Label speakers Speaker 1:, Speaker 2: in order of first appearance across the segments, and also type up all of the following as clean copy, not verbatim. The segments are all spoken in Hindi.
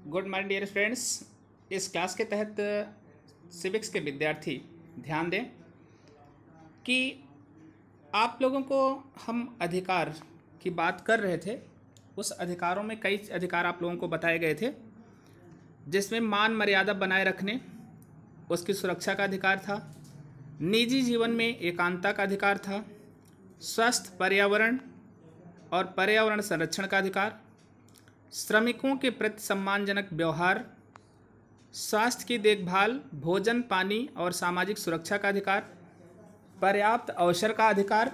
Speaker 1: Good morning dear friends. इस क्लास के तहत सिविक्स के विद्यार्थी ध्यान दें कि आप लोगों को हम अधिकार की बात कर रहे थे। उस अधिकारों में कई अधिकार आप लोगों को बताए गए थे, जिसमें मान मर्यादा बनाए रखने, उसकी सुरक्षा का अधिकार था, निजी जीवन में एकांतता का अधिकार था, स्वस्थ पर्यावरण और पर्यावरण संरक्षण का अधिकार, श्रमिकों के प्रति सम्मानजनक व्यवहार, स्वास्थ्य की देखभाल, भोजन पानी और सामाजिक सुरक्षा का अधिकार, पर्याप्त अवसर का अधिकार,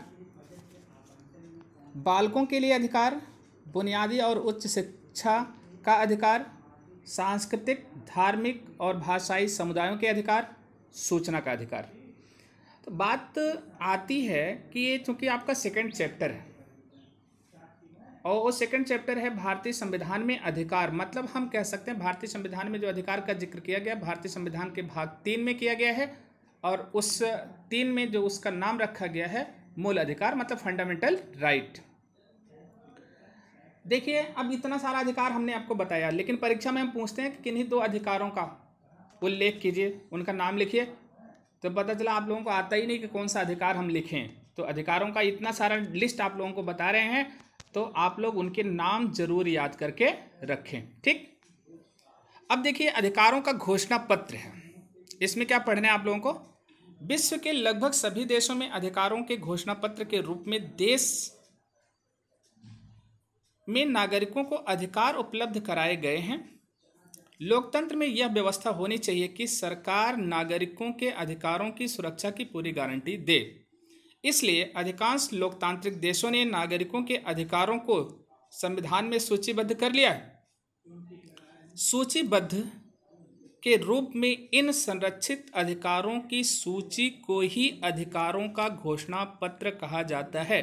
Speaker 1: बालकों के लिए अधिकार, बुनियादी और उच्च शिक्षा का अधिकार, सांस्कृतिक, धार्मिक और भाषाई समुदायों के अधिकार, सूचना का अधिकार। तो बात आती है कि ये चूंकि आपका सेकंड चैप्टर है और वो सेकंड चैप्टर है भारतीय संविधान में अधिकार, मतलब हम कह सकते हैं भारतीय संविधान में जो अधिकार का जिक्र किया गया भारतीय संविधान के भाग 3 में किया गया है, और उस 3 में जो उसका नाम रखा गया है मूल अधिकार, मतलब फंडामेंटल राइट। देखिए, अब इतना सारा अधिकार हमने आपको बताया, लेकिन परीक्षा में हम पूछते हैं कि किन्हीं 2 अधिकारों का उल्लेख कीजिए, उनका नाम लिखिए। तो पता चला आप लोगों को आता ही नहीं कि कौन सा अधिकार हम लिखें। तो अधिकारों का इतना सारा लिस्ट आप लोगों को बता रहे हैं, तो आप लोग उनके नाम जरूर याद करके रखें, ठीक। अब देखिए, अधिकारों का घोषणा पत्र है। इसमें क्या पढ़ना है आप लोगों को? विश्व के लगभग सभी देशों में अधिकारों के घोषणा पत्र के रूप में देश में नागरिकों को अधिकार उपलब्ध कराए गए हैं। लोकतंत्र में यह व्यवस्था होनी चाहिए कि सरकार नागरिकों के अधिकारों की सुरक्षा की पूरी गारंटी दे। इसलिए अधिकांश लोकतांत्रिक देशों ने नागरिकों के अधिकारों को संविधान में सूचीबद्ध कर लिया है। सूचीबद्ध के रूप में इन संरक्षित अधिकारों की सूची को ही अधिकारों का घोषणा पत्र कहा जाता है।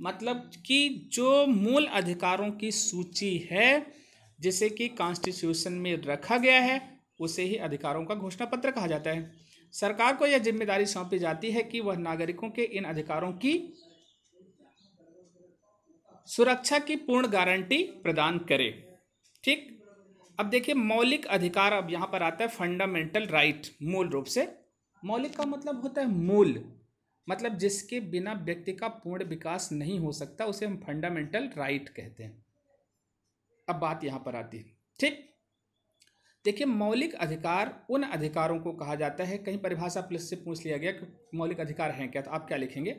Speaker 1: मतलब कि जो मूल अधिकारों की सूची है, जिसे कि कॉन्स्टिट्यूशन में रखा गया है, उसे ही अधिकारों का घोषणा पत्र कहा जाता है। सरकार को यह जिम्मेदारी सौंपी जाती है कि वह नागरिकों के इन अधिकारों की सुरक्षा की पूर्ण गारंटी प्रदान करे, ठीक। अब देखिए, मौलिक अधिकार अब यहां पर आता है फंडामेंटल राइट। मूल रूप से मौलिक का मतलब होता है मूल, मतलब जिसके बिना व्यक्ति का पूर्ण विकास नहीं हो सकता, उसे हम फंडामेंटल राइट कहते हैं। अब बात यहां पर आती है, ठीक। देखिए, मौलिक अधिकार उन अधिकारों को कहा जाता है, कहीं परिभाषा प्लस से पूछ लिया गया कि मौलिक अधिकार हैं क्या, तो आप क्या लिखेंगे?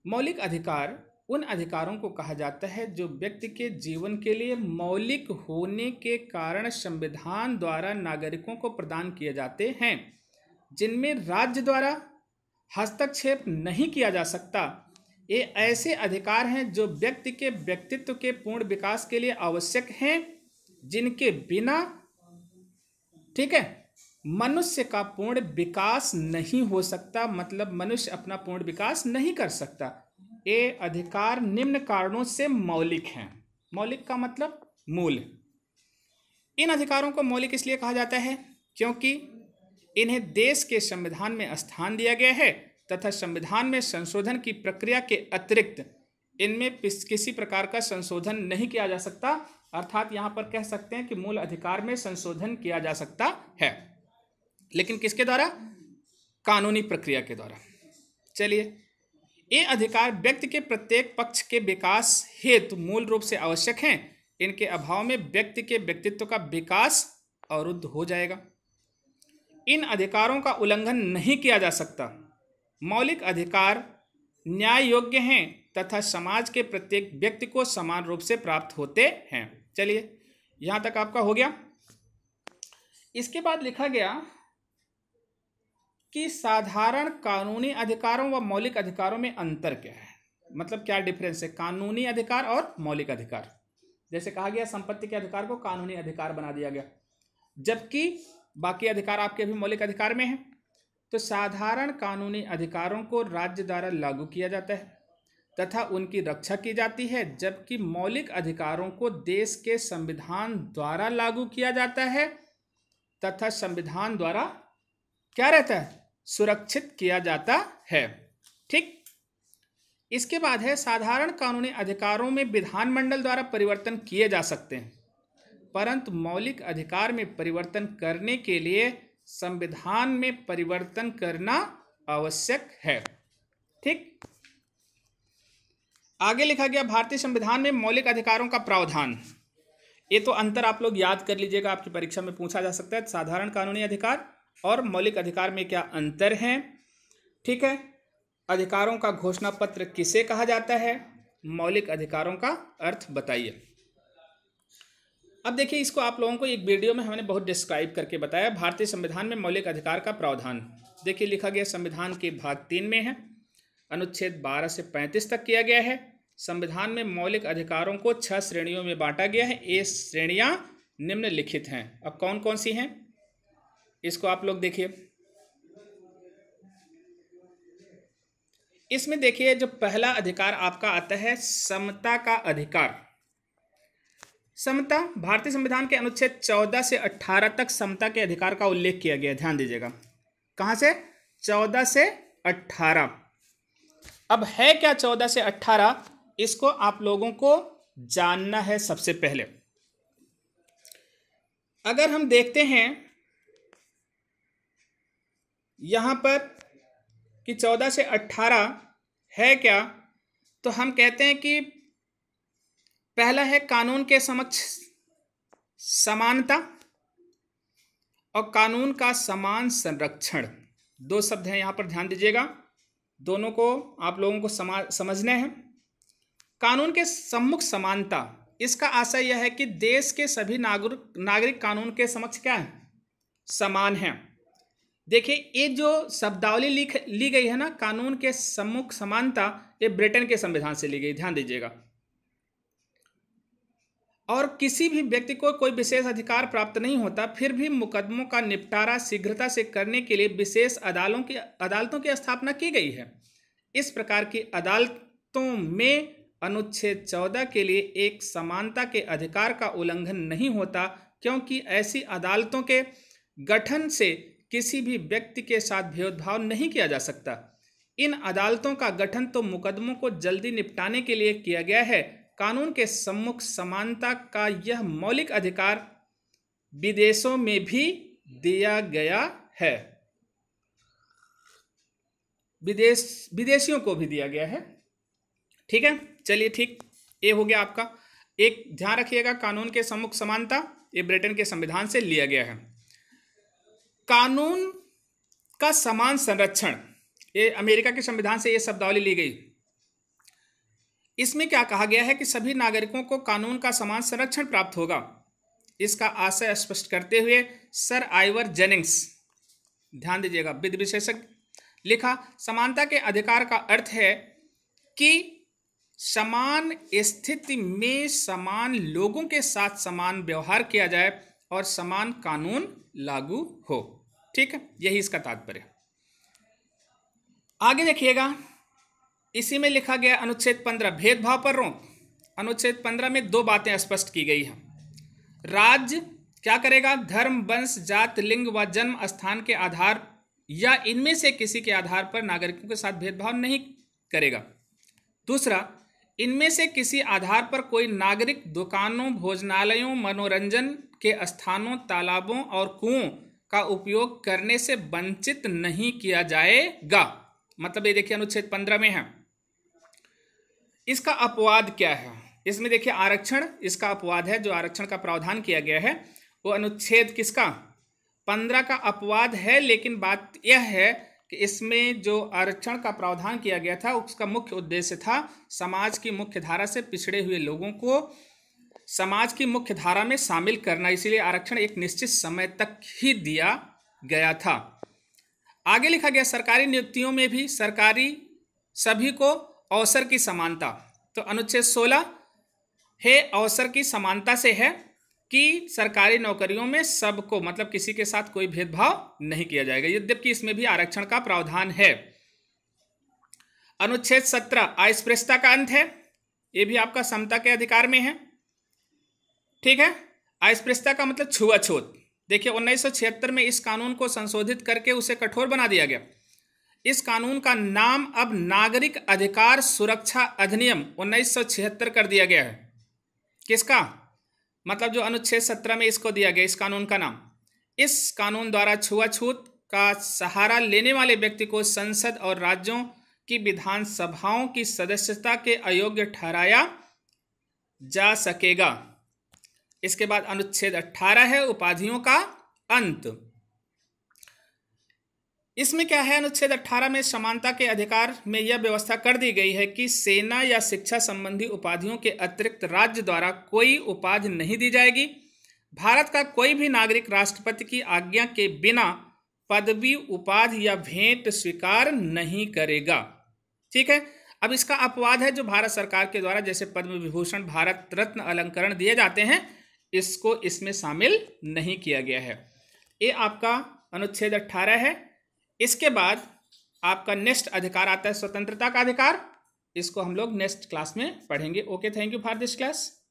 Speaker 1: मौलिक अधिकार उन अधिकारों को कहा जाता है जो व्यक्ति के जीवन के लिए मौलिक होने के कारण संविधान द्वारा नागरिकों को प्रदान किए जाते हैं, जिनमें राज्य द्वारा हस्तक्षेप नहीं किया जा सकता। ये ऐसे अधिकार हैं जो व्यक्ति के व्यक्तित्व के पूर्ण विकास के लिए आवश्यक हैं, जिनके बिना, ठीक है, मनुष्य का पूर्ण विकास नहीं हो सकता। मतलब मनुष्य अपना पूर्ण विकास नहीं कर सकता। ये अधिकार निम्न कारणों से मौलिक हैं। मौलिक का मतलब मूल। इन अधिकारों को मौलिक इसलिए कहा जाता है क्योंकि इन्हें देश के संविधान में स्थान दिया गया है तथा संविधान में संशोधन की प्रक्रिया के अतिरिक्त इनमें किसी प्रकार का संशोधन नहीं किया जा सकता। अर्थात यहां पर कह सकते हैं कि मूल अधिकार में संशोधन किया जा सकता है, लेकिन किसके द्वारा? कानूनी प्रक्रिया के द्वारा। चलिए, ये अधिकार व्यक्ति के प्रत्येक पक्ष के विकास हेतु मूल रूप से आवश्यक हैं। इनके अभाव में व्यक्ति के व्यक्तित्व का विकास अवरुद्ध हो जाएगा। इन अधिकारों का उल्लंघन नहीं किया जा सकता। मौलिक अधिकार न्याय योग्य हैं तथा समाज के प्रत्येक व्यक्ति को समान रूप से प्राप्त होते हैं। चलिए, यहां तक आपका हो गया। इसके बाद लिखा गया कि साधारण कानूनी अधिकारों व मौलिक अधिकारों में अंतर क्या है, मतलब क्या डिफरेंस है कानूनी अधिकार और मौलिक अधिकार। जैसे कहा गया, संपत्ति के अधिकार को कानूनी अधिकार बना दिया गया, जबकि बाकी अधिकार आपके भी मौलिक अधिकार में हैं। तो साधारण कानूनी अधिकारों को राज्य द्वारा लागू किया जाता है तथा उनकी रक्षा की जाती है, जबकि मौलिक अधिकारों को देश के संविधान द्वारा लागू किया जाता है तथा संविधान द्वारा क्या रहता है? सुरक्षित किया जाता है, ठीक। इसके बाद है साधारण कानूनी अधिकारों में विधानमंडल द्वारा परिवर्तन किए जा सकते हैं, परंतु मौलिक अधिकार में परिवर्तन करने के लिए संविधान में परिवर्तन करना आवश्यक है। ठीक, आगे लिखा गया भारतीय संविधान में मौलिक अधिकारों का प्रावधान। ये तो अंतर आप लोग याद कर लीजिएगा, आपकी परीक्षा में पूछा जा सकता है। साधारण कानूनी अधिकार और मौलिक अधिकार में क्या अंतर है। ठीक है, अधिकारों का घोषणा पत्र किसे कहा जाता है, मौलिक अधिकारों का अर्थ बताइए। अब देखिए, इसको आप लोगों को एक वीडियो में हमने बहुत डिस्क्राइब करके बताया। भारतीय संविधान में मौलिक अधिकार का प्रावधान देखिए लिखा गया संविधान के भाग 3 में है, अनुच्छेद 12 से 35 तक किया गया है। संविधान में मौलिक अधिकारों को 6 श्रेणियों में बांटा गया है। ये श्रेणियां निम्नलिखित हैं। अब कौन कौन सी हैं इसको आप लोग देखिए। इसमें देखिए जो पहला अधिकार आपका आता है समता का अधिकार। समता, भारतीय संविधान के अनुच्छेद 14 से 18 तक समता के अधिकार का उल्लेख किया गया है। ध्यान दीजिएगा, कहां से, 14 से 18। अब है क्या 14 से 18, इसको आप लोगों को जानना है। सबसे पहले अगर हम देखते हैं यहां पर कि 14 से 18 है क्या, तो हम कहते हैं कि पहला है कानून के समक्ष समानता और कानून का समान संरक्षण। दो शब्द हैं यहां पर, ध्यान दीजिएगा, दोनों को आप लोगों को समझना है। कानून के सम्मुख समानता, इसका आशय यह है कि देश के सभी नागरिक कानून के समक्ष क्या है, समान है। देखिए ये जो शब्दावली ली गई है ना, कानून के सम्मुख समानता, ये ब्रिटेन के संविधान से ली गई, ध्यान दीजिएगा। और किसी भी व्यक्ति को कोई विशेष अधिकार प्राप्त नहीं होता, फिर भी मुकदमों का निपटारा शीघ्रता से करने के लिए विशेष अदालतों की स्थापना की गई है। इस प्रकार की अदालतों में अनुच्छेद 14 के लिए एक समानता के अधिकार का उल्लंघन नहीं होता, क्योंकि ऐसी अदालतों के गठन से किसी भी व्यक्ति के साथ भेदभाव नहीं किया जा सकता। इन अदालतों का गठन तो मुकदमों को जल्दी निपटाने के लिए किया गया है। कानून के सम्मुख समानता का यह मौलिक अधिकार विदेशों में भी दिया गया है, विदेशियों को भी दिया गया है। ठीक है, चलिए ठीक, ये हो गया आपका। एक ध्यान रखिएगा, कानून के सम्मुख समानता ये ब्रिटेन के संविधान से लिया गया है। कानून का समान संरक्षण, ये अमेरिका के संविधान से ये शब्दावली ली गई। इसमें क्या कहा गया है कि सभी नागरिकों को कानून का समान संरक्षण प्राप्त होगा। इसका आशय स्पष्ट करते हुए सर आइवर जेनिंग्स, ध्यान दीजिएगा, विधि विशेषज्ञ, लिखा, समानता के अधिकार का अर्थ है कि समान स्थिति में समान लोगों के साथ समान व्यवहार किया जाए और समान कानून लागू हो। ठीक है, यही इसका तात्पर्य। आगे देखिएगा, इसी में लिखा गया अनुच्छेद 15 भेदभाव पर रोक। अनुच्छेद 15 में दो बातें स्पष्ट की गई हैं। राज्य क्या करेगा, धर्म, वंश, जात, लिंग व जन्म स्थान के आधार या इनमें से किसी के आधार पर नागरिकों के साथ भेदभाव नहीं करेगा। दूसरा, इनमें से किसी आधार पर कोई नागरिक दुकानों, भोजनालयों, मनोरंजन के स्थानों, तालाबों और कुओं का उपयोग करने से वंचित नहीं किया जाएगा। मतलब ये देखिए अनुच्छेद 15 में है। इसका अपवाद क्या है, इसमें देखिए आरक्षण इसका अपवाद है। जो आरक्षण का प्रावधान किया गया है वो अनुच्छेद किसका, 15 का अपवाद है। लेकिन बात यह है कि इसमें जो आरक्षण का प्रावधान किया गया था उसका मुख्य उद्देश्य था समाज की मुख्य धारा से पिछड़े हुए लोगों को समाज की मुख्य धारा में शामिल करना। इसीलिए आरक्षण एक निश्चित समय तक ही दिया गया था। आगे लिखा गया सरकारी नियुक्तियों में भी सरकारी सभी को अवसर की समानता। तो अनुच्छेद 16 है अवसर की समानता से है कि सरकारी नौकरियों में सबको, मतलब किसी के साथ कोई भेदभाव नहीं किया जाएगा, यद्यपि इसमें भी आरक्षण का प्रावधान है। अनुच्छेद 17 अस्पृश्यता का अंत है, यह भी आपका समता के अधिकार में है। ठीक है, अस्पृश्यता का मतलब छुआछूत। देखिए 1976 में इस कानून को संशोधित करके उसे कठोर बना दिया गया। इस कानून का नाम अब नागरिक अधिकार सुरक्षा अधिनियम 1976 कर दिया गया है। किसका, मतलब जो अनुच्छेद 17 में इसको दिया गया, इस कानून का नाम, इस कानून द्वारा छुआछूत का सहारा लेने वाले व्यक्ति को संसद और राज्यों की विधानसभाओं की सदस्यता के अयोग्य ठहराया जा सकेगा। इसके बाद अनुच्छेद 18 है उपाधियों का अंत। इसमें क्या है, अनुच्छेद 18 में समानता के अधिकार में यह व्यवस्था कर दी गई है कि सेना या शिक्षा संबंधी उपाधियों के अतिरिक्त राज्य द्वारा कोई उपाधि नहीं दी जाएगी। भारत का कोई भी नागरिक राष्ट्रपति की आज्ञा के बिना पदवी, उपाधि या भेंट स्वीकार नहीं करेगा। ठीक है। अब इसका अपवाद है जो भारत सरकार के द्वारा जैसे पद्म विभूषण, भारत रत्न अलंकरण दिए जाते हैं, इसको इसमें शामिल नहीं किया गया है। ये आपका अनुच्छेद 18 है। इसके बाद आपका नेक्स्ट अधिकार आता है स्वतंत्रता का अधिकार। इसको हम लोग नेक्स्ट क्लास में पढ़ेंगे। Okay, thank you for this class.